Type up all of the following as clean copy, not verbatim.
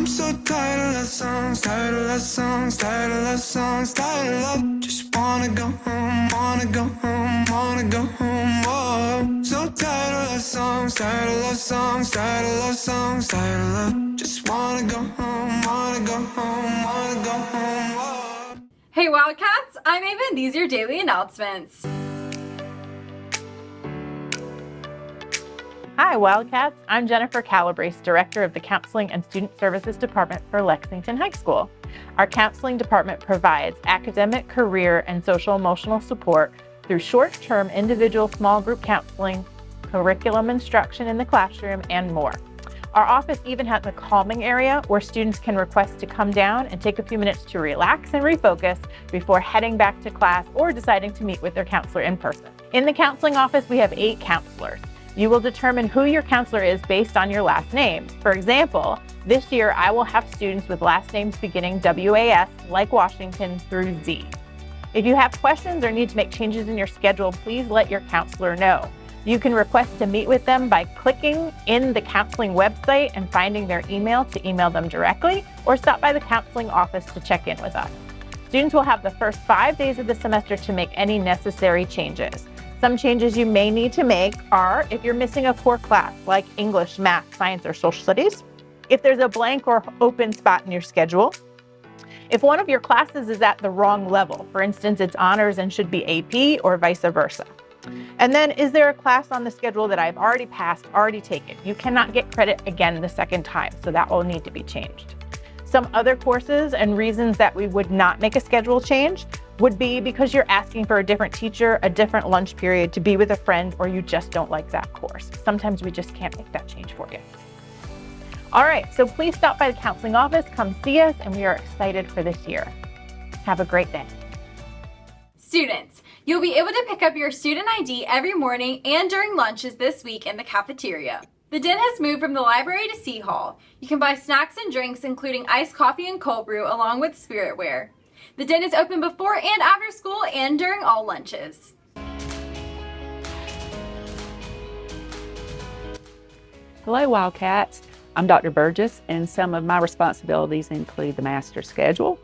I'm so tired of love songs, tired of love songs, tired of love songs, tired of love. Just wanna go home, wanna go home, wanna go home. Oh, so tired of love songs, tired of love songs, tired of love songs, tired of love. Just wanna go home, wanna go home, wanna go home. Oh. Hey Wildcats, I'm Ava and these are your daily announcements. Hi Wildcats, I'm Jennifer Calabrese, Director of the Counseling and Student Services Department for Lexington High School. Our counseling department provides academic, career, and social-emotional support through short-term individual small group counseling, curriculum instruction in the classroom, and more. Our office even has a calming area where students can request to come down and take a few minutes to relax and refocus before heading back to class or deciding to meet with their counselor in person. In the counseling office, we have 8 counselors. You will determine who your counselor is based on your last name. For example, this year I will have students with last names beginning WAS, like Washington, through Z. If you have questions or need to make changes in your schedule, please let your counselor know. You can request to meet with them by clicking in the counseling website and finding their email to email them directly, or stop by the counseling office to check in with us. Students will have the first 5 days of the semester to make any necessary changes. Some changes you may need to make are if you're missing a core class like English, math, science, or social studies, if there's a blank or open spot in your schedule, if one of your classes is at the wrong level, for instance, it's honors and should be AP or vice versa. And then, is there a class on the schedule that I've already passed, already taken? You cannot get credit again the second time, so that will need to be changed. Some other courses and reasons that we would not make a schedule change would be because you're asking for a different teacher, a different lunch period, to be with a friend, or you just don't like that course. Sometimes we just can't make that change for you. All right, so please stop by the counseling office, come see us, and we are excited for this year. Have a great day. Students, you'll be able to pick up your student ID every morning and during lunches this week in the cafeteria. The den has moved from the library to C Hall. You can buy snacks and drinks, including iced coffee and cold brew, along with spiritware. The den is open before and after school and during all lunches. Hello Wildcats, I'm Dr. Burgess, and some of my responsibilities include the master schedule,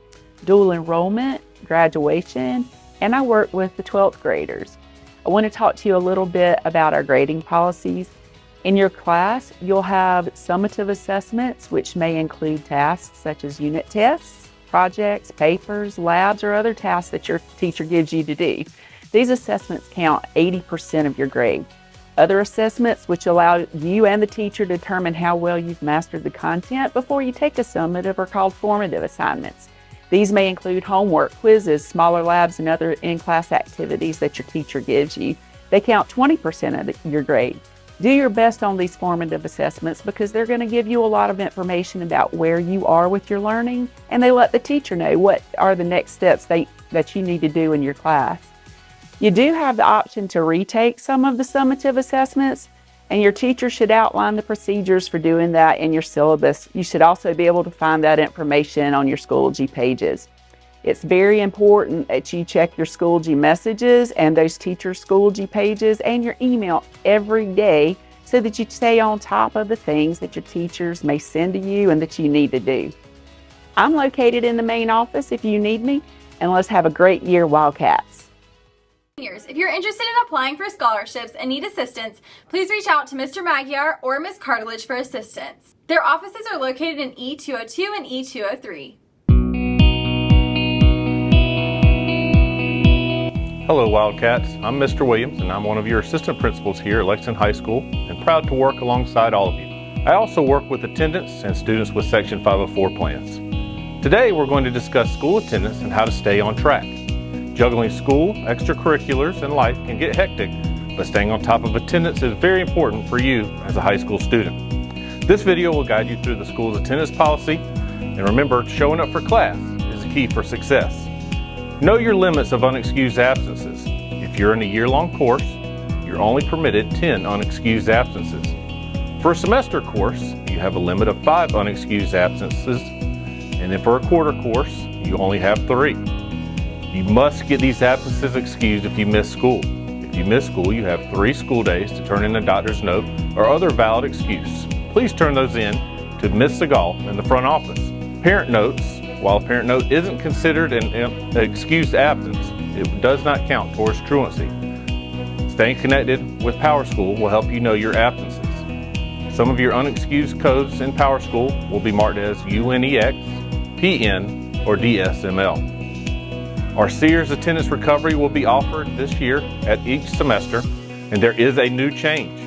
dual enrollment, graduation, and I work with the 12th graders. I want to talk to you a little bit about our grading policies. In your class, you'll have summative assessments, which may include tasks such as unit tests, projects, papers, labs, or other tasks that your teacher gives you to do. These assessments count 80% of your grade. Other assessments, which allow you and the teacher to determine how well you've mastered the content before you take a summative, are called formative assignments. These may include homework, quizzes, smaller labs, and other in-class activities that your teacher gives you. They count 20% of your grade. Do your best on these formative assessments because they're going to give you a lot of information about where you are with your learning, and they let the teacher know what are the next steps that you need to do in your class. You do have the option to retake some of the summative assessments, and your teacher should outline the procedures for doing that in your syllabus. You should also be able to find that information on your Schoology pages. It's very important that you check your Schoology messages and those teacher Schoology pages and your email every day so that you stay on top of the things that your teachers may send to you and that you need to do. I'm located in the main office if you need me, and let's have a great year, Wildcats. If you're interested in applying for scholarships and need assistance, please reach out to Mr. Magyar or Ms. Cartilage for assistance. Their offices are located in E202 and E203. Hello Wildcats, I'm Mr. Williams and I'm one of your assistant principals here at Lexington High School and proud to work alongside all of you. I also work with attendance and students with Section 504 plans. Today we're going to discuss school attendance and how to stay on track. Juggling school, extracurriculars, and life can get hectic, but staying on top of attendance is very important for you as a high school student. This video will guide you through the school's attendance policy, and remember, showing up for class is the key for success. Know your limits of unexcused absences. If you're in a year-long course, you're only permitted 10 unexcused absences. For a semester course, you have a limit of 5 unexcused absences, and then for a quarter course, you only have 3. You must get these absences excused if you miss school. If you miss school, you have 3 school days to turn in a doctor's note or other valid excuse. Please turn those in to Ms. Segal in the front office. Parent notes. While a parent note isn't considered an excused absence, it does not count towards truancy. Staying connected with PowerSchool will help you know your absences. Some of your unexcused codes in PowerSchool will be marked as UNEX, PN, or DSML. Our Sears attendance recovery will be offered this year at each semester, and there is a new change.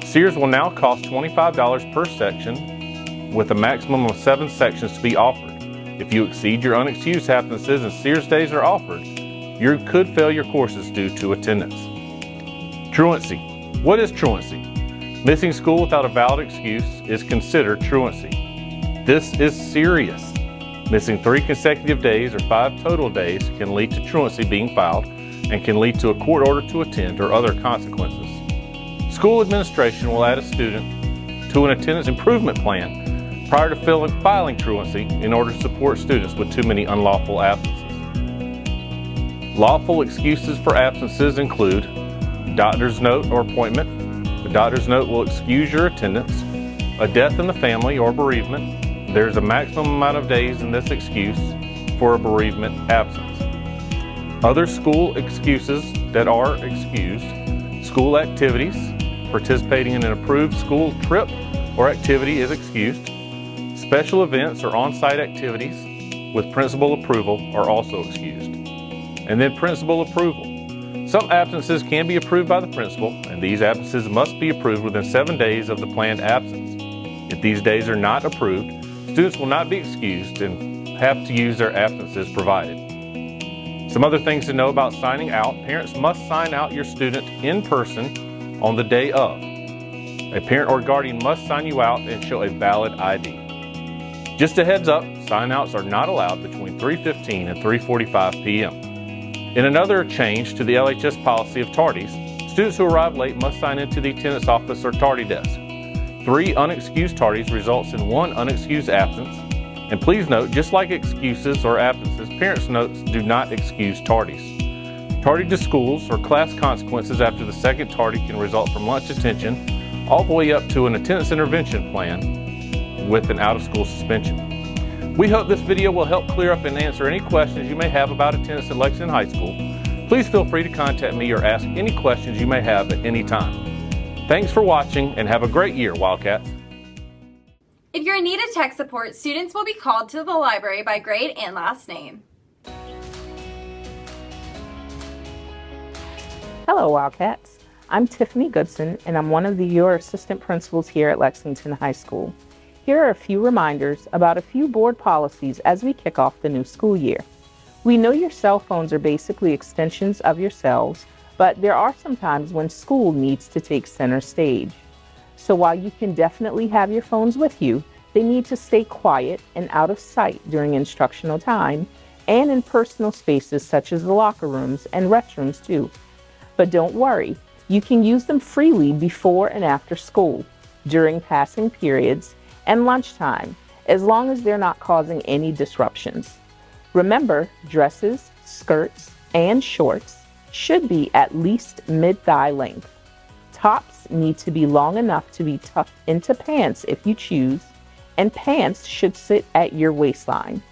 Sears will now cost $25 per section with a maximum of 7 sections to be offered. If you exceed your unexcused absences and Sears days are offered, you could fail your courses due to attendance. Truancy. What is truancy? Missing school without a valid excuse is considered truancy. This is serious. Missing 3 consecutive days or 5 total days can lead to truancy being filed and can lead to a court order to attend or other consequences. School administration will add a student to an attendance improvement plan prior to filing truancy in order to support students with too many unlawful absences. Lawful excuses for absences include doctor's note or appointment. The doctor's note will excuse your attendance. A death in the family or bereavement. There's a maximum amount of days in this excuse for a bereavement absence. Other school excuses that are excused. School activities. Participating in an approved school trip or activity is excused. Special events or on-site activities with principal approval are also excused. And then principal approval. Some absences can be approved by the principal, and these absences must be approved within 7 days of the planned absence. If these days are not approved, students will not be excused and have to use their absences provided. Some other things to know about signing out. Parents must sign out your student in person on the day of. A parent or guardian must sign you out and show a valid ID. Just a heads up, sign-outs are not allowed between 3:15 and 3:45 p.m. In another change to the LHS policy of tardies, students who arrive late must sign into the attendance office or tardy desk. 3 unexcused tardies results in 1 unexcused absence. And please note, just like excuses or absences, parents' notes do not excuse tardies. Tardy to schools or class consequences after the second tardy can result from lunch detention all the way up to an attendance intervention plan with an out-of-school suspension. We hope this video will help clear up and answer any questions you may have about attendance at Lexington High School. Please feel free to contact me or ask any questions you may have at any time. Thanks for watching and have a great year, Wildcats. If you're in need of tech support, students will be called to the library by grade and last name. Hello, Wildcats. I'm Tiffany Goodson, and I'm one of your assistant principals here at Lexington High School. Here are a few reminders about a few board policies as we kick off the new school year. We know your cell phones are basically extensions of yourselves, but there are some times when school needs to take center stage. So while you can definitely have your phones with you, they need to stay quiet and out of sight during instructional time and in personal spaces such as the locker rooms and restrooms too. But don't worry, you can use them freely before and after school, during passing periods, and lunchtime, as long as they're not causing any disruptions. Remember, dresses, skirts, and shorts should be at least mid-thigh length. Tops need to be long enough to be tucked into pants if you choose, and pants should sit at your waistline.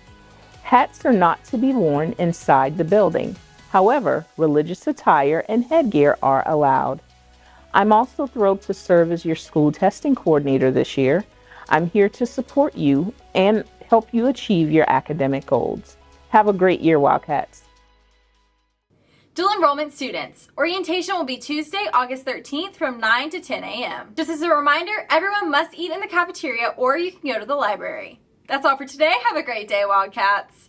Hats are not to be worn inside the building. However, religious attire and headgear are allowed. I'm also thrilled to serve as your school testing coordinator this year. I'm here to support you and help you achieve your academic goals. Have a great year, Wildcats. Dual enrollment students. Orientation will be Tuesday, August 13th from 9 to 10 a.m. Just as a reminder, everyone must eat in the cafeteria or you can go to the library. That's all for today. Have a great day, Wildcats.